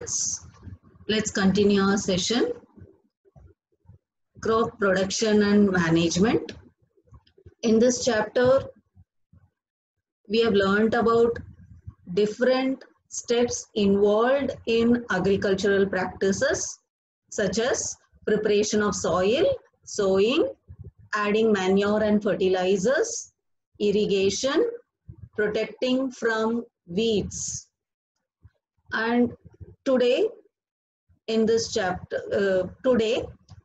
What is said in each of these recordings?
students, let's continue our session, crop production and management. In this chapter, we have learnt about different steps involved in agricultural practices such as preparation of soil, sowing, adding manure and fertilizers, irrigation, protecting from weeds. And today in this chapter, we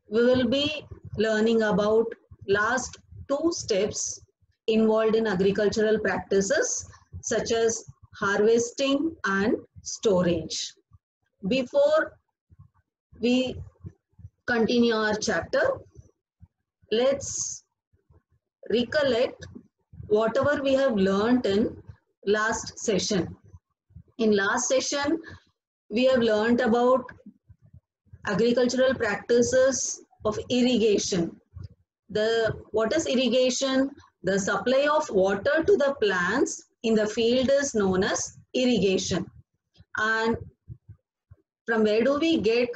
will be learning about last two steps involved in agricultural practices such as harvesting and storage. Before we continue our chapter, let's recollect whatever we have learned in last session. In last session, we have learnt about agricultural practices of irrigation. What is irrigation? The supply of water to the plants in the field is known as irrigation. And from where do we get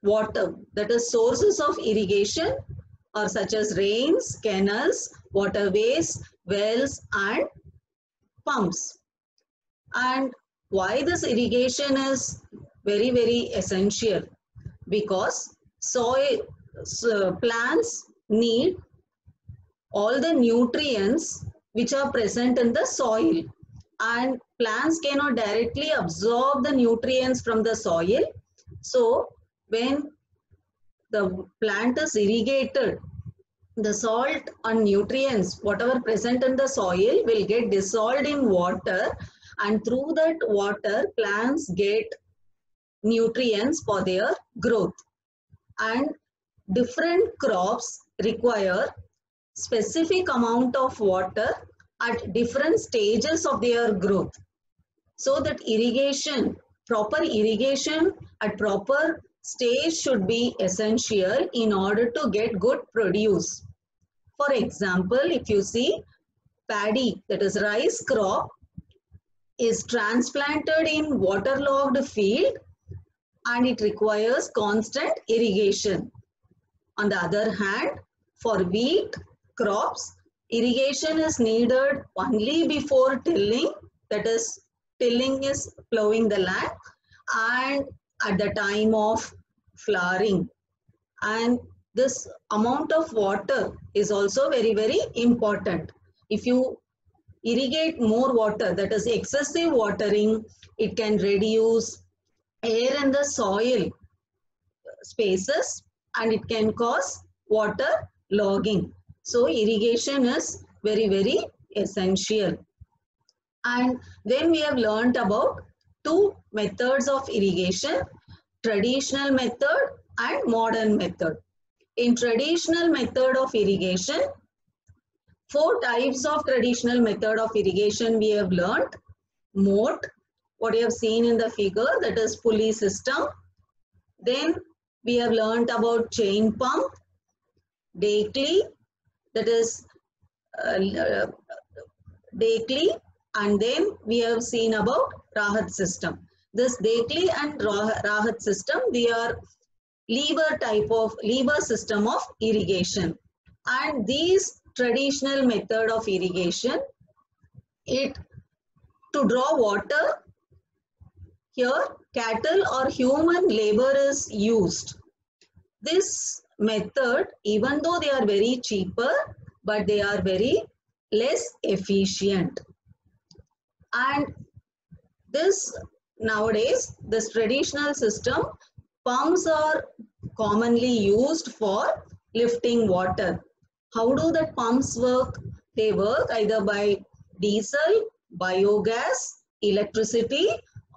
water? That is, sources of irrigation are such as rains, canals, waterways, wells and pumps. And why this irrigation is very, very essential? Because plants need all the nutrients which are present in the soil, and plants cannot directly absorb the nutrients from the soil. So when the plant is irrigated, the salt and nutrients whatever present in the soil will get dissolved in water, and through that water plants get nutrients for their growth. And different crops require specific amount of water at different stages of their growth, so that proper irrigation at proper stage should be essential in order to get good produce. For example, if you see paddy, that is rice crop, is transplanted in waterlogged field and it requires constant irrigation. On the other hand, for wheat crops, irrigation is needed only before tilling, that is, tilling is plowing the land, and at the time of flowering. And this amount of water is also very, very important. If you irrigate more water, that is excessive watering, it can reduce air in the soil spaces and it can cause water logging. So irrigation is very, very essential. And then we have learnt about two methods of irrigation, traditional method and modern method. In traditional method of irrigation, 4 types of traditional method of irrigation we have learnt. Moat, what you have seen in the figure, that is pulley system. Then we have learnt about chain pump, Dakley, that is Dakley, and then we have seen about Rahat system. This Dakley and Rahat system, they are lever system of irrigation. And these traditional method of irrigation, to draw water, here cattle or human labor is used. This method, even though they are very cheaper, but they are very less efficient. And nowadays, this traditional system, pumps are commonly used for lifting water. How do the pumps work? They work either by diesel, biogas, electricity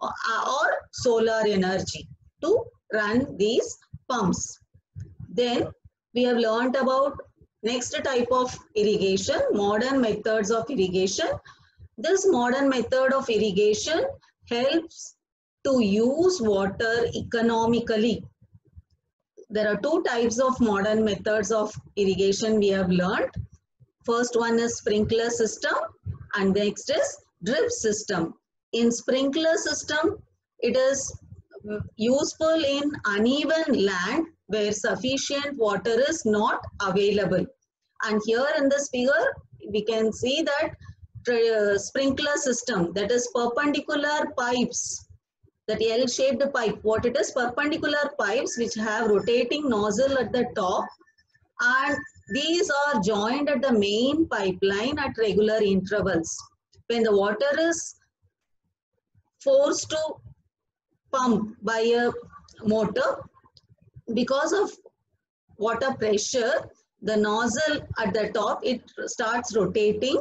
or solar energy to run these pumps. Then we have learnt about next type of irrigation, modern methods of irrigation. This modern method of irrigation helps to use water economically. There are 2 types of modern methods of irrigation we have learnt. First one is sprinkler system and next is drip system. In sprinkler system, it is useful in uneven land where sufficient water is not available. And here in this figure, we can see that sprinkler system, that is perpendicular pipes, that L-shaped pipe, what it is, perpendicular pipes which have rotating nozzle at the top, and these are joined at the main pipeline at regular intervals. When the water is forced to pump by a motor, because of water pressure, the nozzle at the top, it starts rotating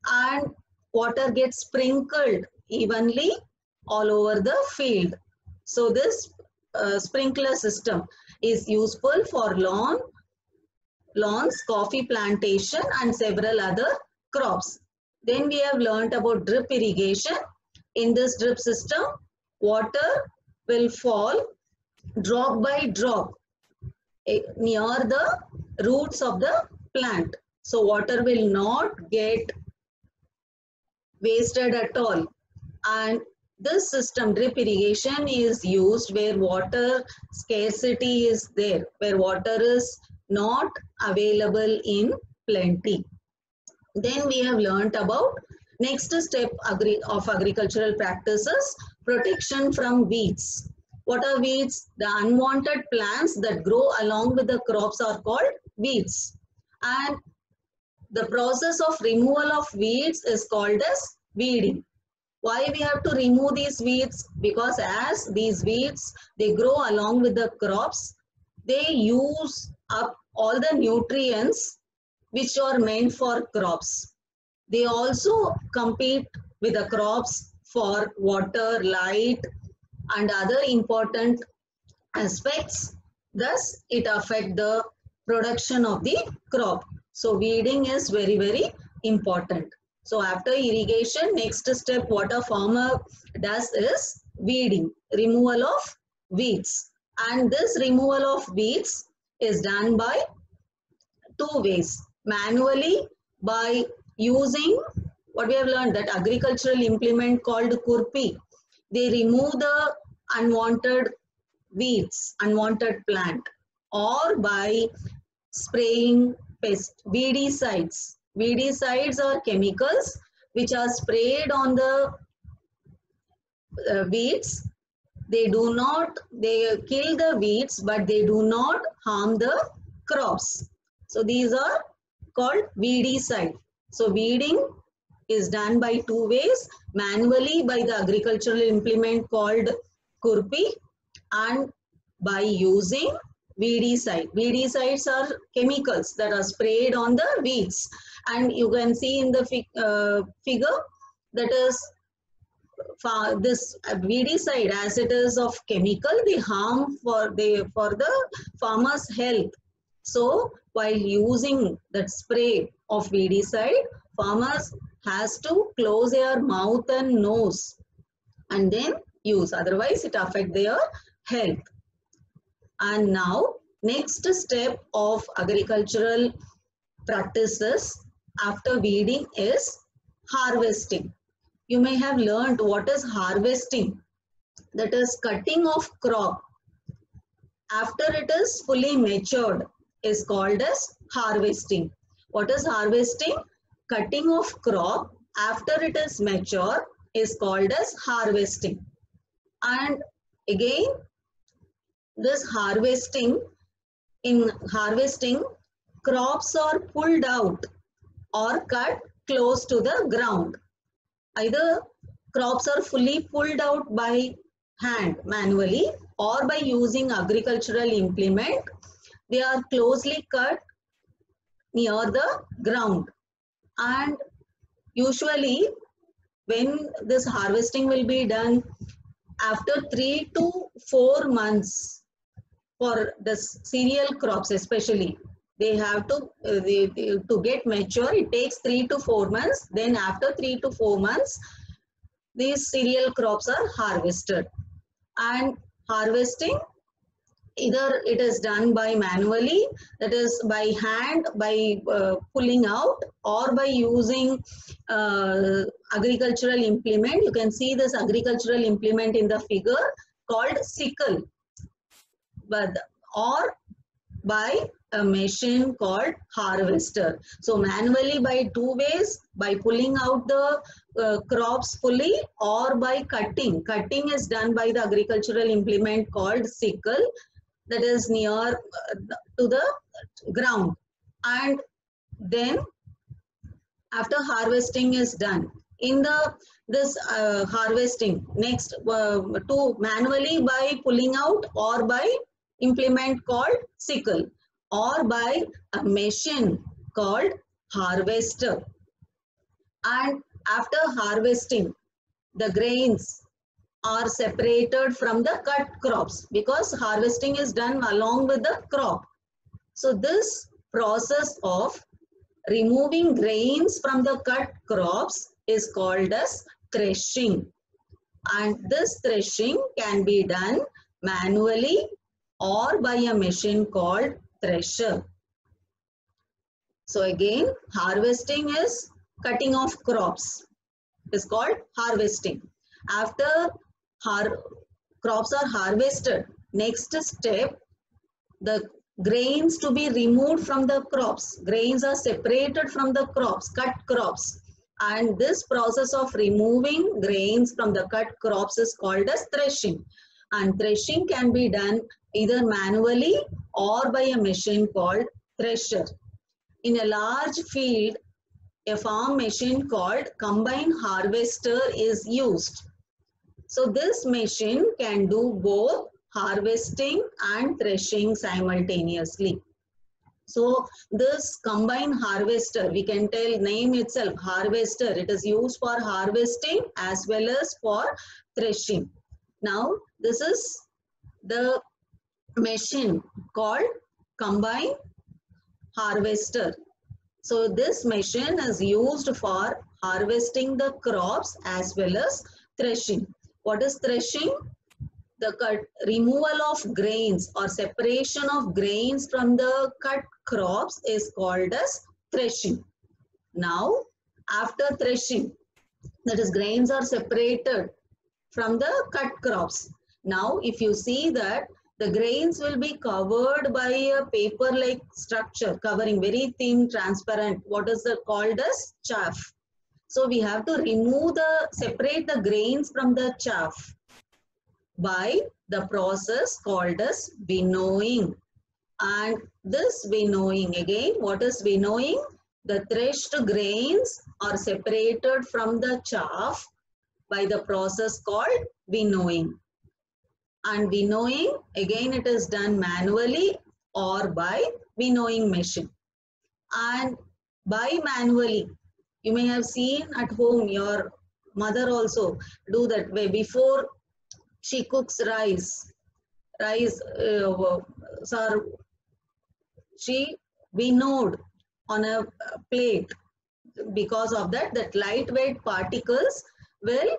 and water gets sprinkled evenly all over the field. So this sprinkler system is useful for lawns, coffee plantation and several other crops. Then we have learnt about drip irrigation. In this drip system, water will fall drop by drop near the roots of the plant. So water will not get wasted at all. And this system, drip irrigation, is used where water scarcity is there, where water is not available in plenty. Then we have learnt about next step of agricultural practices, protection from weeds. What are weeds? The unwanted plants that grow along with the crops are called weeds. And the process of removal of weeds is called as weeding. Why we have to remove these weeds? Because as these weeds, they grow along with the crops, they use up all the nutrients which are meant for crops. They also compete with the crops for water, light, and other important aspects. Thus, it affects the production of the crop. So, weeding is very, very important. So, after irrigation, next step what a farmer does is weeding, removal of weeds. And this removal of weeds is done by two ways. Manually, by using what we have learned, that agricultural implement called kurpi. They remove the unwanted weeds, unwanted plant, or by spraying weedicides. Weedicides are chemicals which are sprayed on the weeds. They kill the weeds, but they do not harm the crops. So these are called weedicide. So weeding is done by two ways, manually by the agricultural implement called kurpi and by using weedicide. Weedicides are chemicals that are sprayed on the weeds, and you can see in the figure that is this weedicide, as it is of chemical, they harm for the farmer's health. So while using that spray of weedicide, farmers has to close their mouth and nose and then use, otherwise it affects their health. And now next step of agricultural practices after weeding is harvesting. You may have learned what is harvesting, that is cutting of crop after it is fully matured is called as harvesting. What is harvesting? Cutting of crop after it is mature is called as harvesting. And again, this harvesting, in harvesting, crops are pulled out or cut close to the ground. Either crops are fully pulled out by hand manually or by using agricultural implement. They are closely cut near the ground. And usually when this harvesting will be done after 3 to 4 months, for the cereal crops especially, they have to to get mature, it takes 3 to 4 months. Then after 3 to 4 months, these cereal crops are harvested. And harvesting, either it is done by manually, that is by hand, by pulling out, or by using agricultural implement. You can see this agricultural implement in the figure. called sickle, but or by a machine called harvester. So manually by two ways, by pulling out the crops fully or by cutting. Cutting is done by the agricultural implement called sickle, that is near to the ground. And then after harvesting is done, in the this harvesting, next to manually by pulling out or by implement called sickle or by a machine called harvester. And after harvesting, the grains are separated from the cut crops because harvesting is done along with the crop. So this process of removing grains from the cut crops is called as threshing. And this threshing can be done manually or by a machine called thresher. So again, harvesting is cutting off crops. It is called harvesting. After crops are harvested, next step, the grains to be removed from the crops. Grains are separated from the crops, cut crops. And this process of removing grains from the cut crops is called as threshing. And threshing can be done either manually or by a machine called thresher. In a large field, a farm machine called combine harvester is used. So this machine can do both harvesting and threshing simultaneously. So this combine harvester, we can tell name itself harvester. It is used for harvesting as well as for threshing. Now this is the machine called combine harvester. So this machine is used for harvesting the crops as well as threshing. What is threshing? The removal of grains or separation of grains from the cut crops is called as threshing. Now, after threshing, that is grains are separated from the cut crops. Now, if you see that the grains will be covered by a paper-like structure, covering very thin, transparent, what is called as chaff. So we have to separate the grains from the chaff by the process called as winnowing. And this winnowing, again, what is winnowing? The threshed grains are separated from the chaff by the process called winnowing. And winnowing, again, it is done manually or by winnowing machine. And by manually, you may have seen at home your mother also do that way. Before she cooks rice, she winnowed on a plate. Because of that lightweight particles will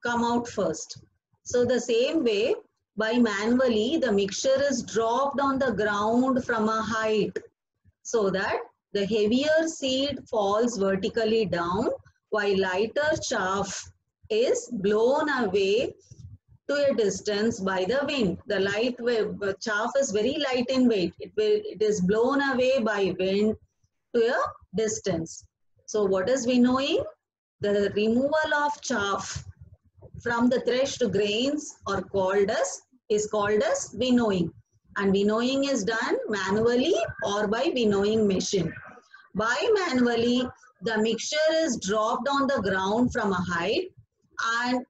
come out first. So the same way, by manually, the mixture is dropped on the ground from a height so that the heavier seed falls vertically down while lighter chaff is blown away to a distance by the wind. The chaff is very light in weight. It is blown away by wind to a distance. So what is winnowing? The removal of chaff from the threshed grains is called as winnowing. And winnowing is done manually or by winnowing machine. By manually, the mixture is dropped on the ground from a height, and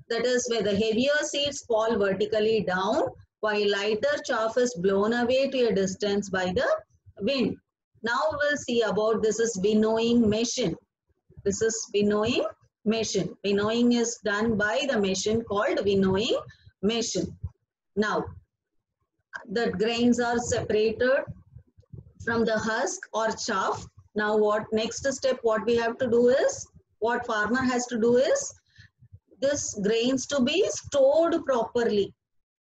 that is where the heavier seeds fall vertically down while lighter chaff is blown away to a distance by the wind. Now we'll see about this is winnowing machine. This is winnowing machine. Winnowing is done by the machine called winnowing machine. Now, the grains are separated from the husk or chaff. Now, next step what we have to do is, what farmer has to do is, this grains to be stored properly.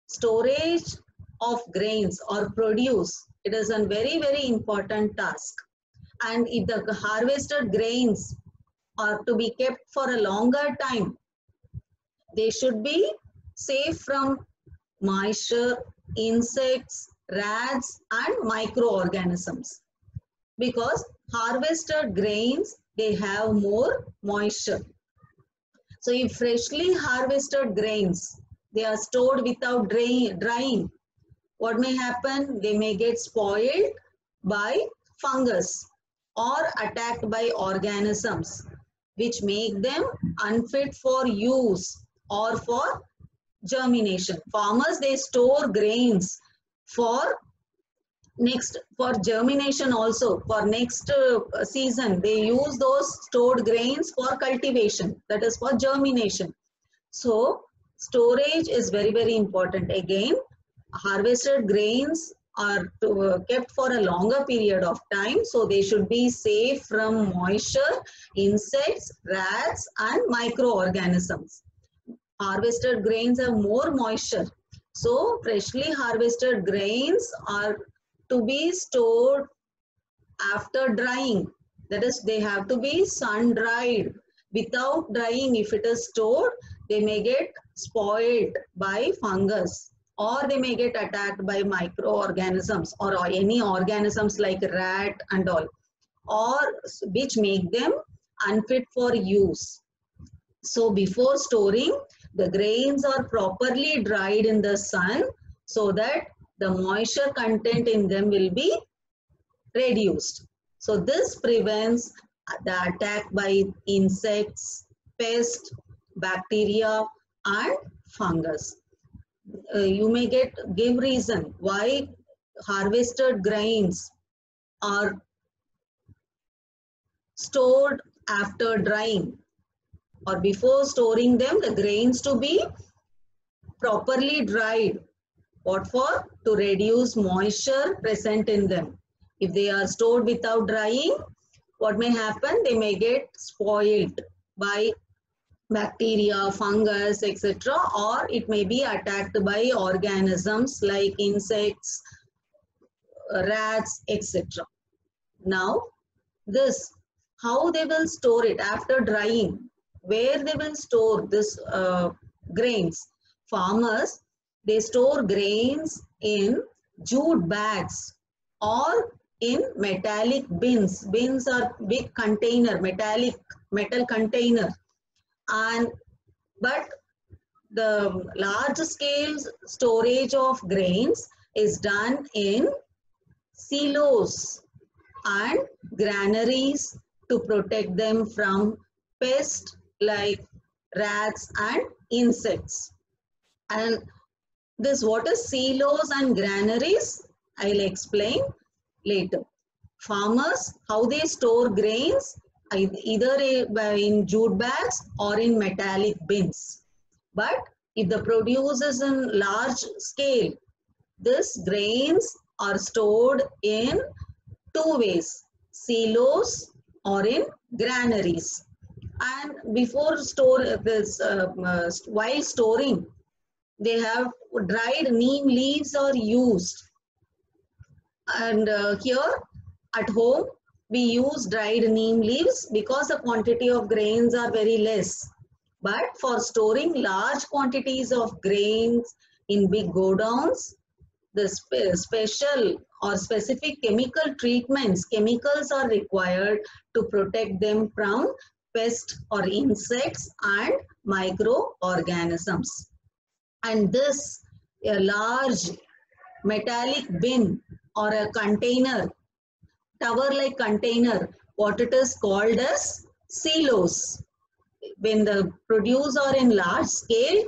Storage of grains or produce, it is a very, very important task. And if the harvested grains are to be kept for a longer time, they should be safe from moisture, insects, rats and microorganisms. Because harvested grains, they have more moisture. So if freshly harvested grains, they are stored without drying, what may happen? They may get spoiled by fungus or attacked by organisms, which make them unfit for use or for germination. Farmers, they store grains for germination also, for next season. They use those stored grains for cultivation, that is for germination. So storage is very, very important. Again, harvested grains are kept for a longer period of time, so they should be safe from moisture, insects, rats and microorganisms. Harvested grains have more moisture, so freshly harvested grains are to be stored after drying. That is, they have to be sun dried. Without drying, if it is stored, they may get spoiled by fungus, or they may get attacked by microorganisms or any organisms like rat and all, or which make them unfit for use. So before storing, the grains are properly dried in the sun so that the moisture content in them will be reduced. So this prevents the attack by insects, pests, bacteria and fungus. You may give reason why harvested grains are stored after drying, or before storing them, the grains to be properly dried. What for? To reduce moisture present in them. If they are stored without drying, what may happen? They may get spoiled by bacteria, fungus, etc. or it may be attacked by organisms like insects, rats, etc. Now, this, how they will store it after drying, where they will store this grains. Farmers, they store grains in jute bags or in metallic bins. Bins are big container, metal container. But the large scale storage of grains is done in silos and granaries to protect them from pests like rats and insects. And this, what is silos and granaries, I'll explain later. Farmers, how they store grains, either in jute bags or in metallic bins. But if the produce is in large scale, these grains are stored in two ways, silos or in granaries. And before while storing, they have dried neem leaves are used. And here at home, we use dried neem leaves because the quantity of grains are very less. But for storing large quantities of grains in big godowns, the special or specific chemical treatments, chemicals are required to protect them from pests or insects and microorganisms. And this, a large metallic bin or a container, tower-like container, what it is called as silos. When the produce are in large scale,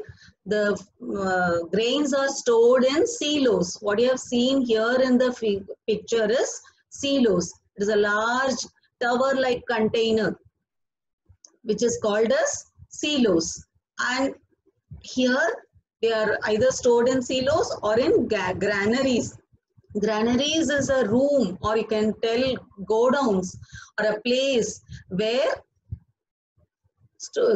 the grains are stored in silos. What you have seen here in the picture is silos. It is a large tower-like container which is called as silos. And here they are either stored in silos or in granaries. Granaries is a room, or you can tell godowns, or a place where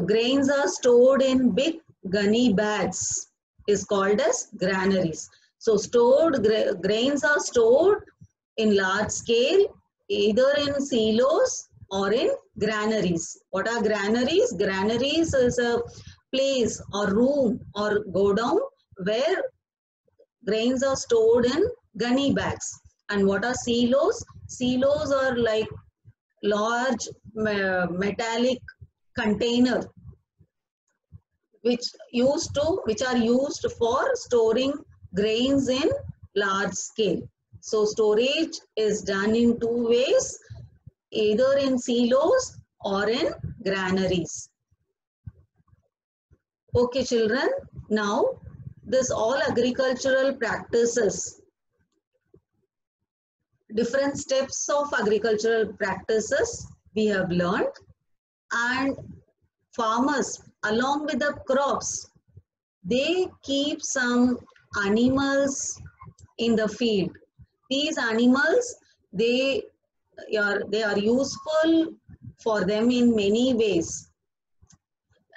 grains are stored in big gunny bags, is called as granaries. So stored grains are stored in large scale, either in silos or in granaries. What are granaries? Granaries is a place or room or godown where grains are stored in gunny bags. And what are silos? Silos are like large metallic container which are used for storing grains in large scale. So storage is done in two ways, either in silos or in granaries. Okay children, now this all agricultural practices, different steps of agricultural practices we have learned, and farmers along with the crops, they keep some animals in the field. These animals, they are useful for them in many ways.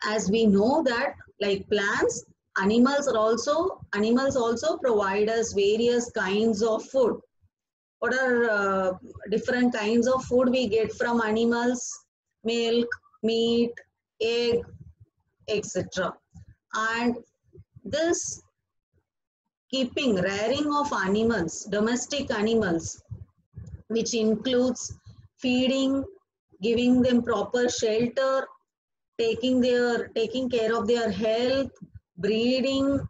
As we know that like plants, animals also provide us various kinds of food. What are different kinds of food we get from animals? Milk, meat, egg, etc. And this rearing of animals, domestic animals, which includes feeding, giving them proper shelter, taking care of their health, breeding,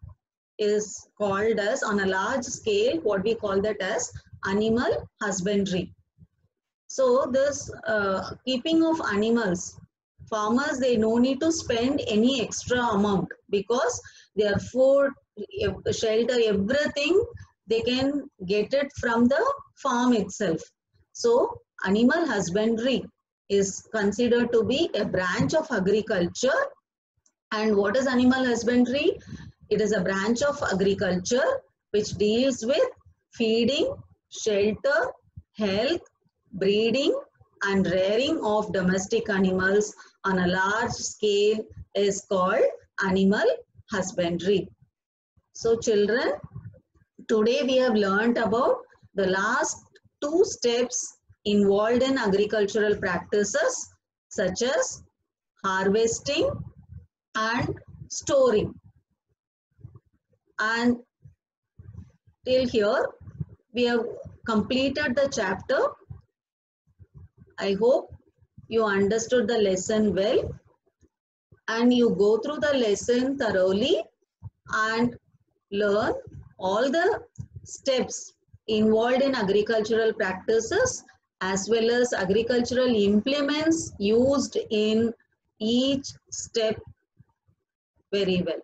is called as, on a large scale, what we call that as animal husbandry. So this keeping of animals, farmers, they no need to spend any extra amount because their food, shelter, everything, they can get it from the farm itself. So animal husbandry is considered to be a branch of agriculture. And what is animal husbandry? It is a branch of agriculture which deals with feeding, shelter, health, breeding and rearing of domestic animals on a large scale is called animal husbandry. So children, today we have learnt about the last two steps involved in agricultural practices such as harvesting and storing. And till here we have completed the chapter. I hope you understood the lesson well and you go through the lesson thoroughly and learn all the steps involved in agricultural practices as well as agricultural implements used in each step very well.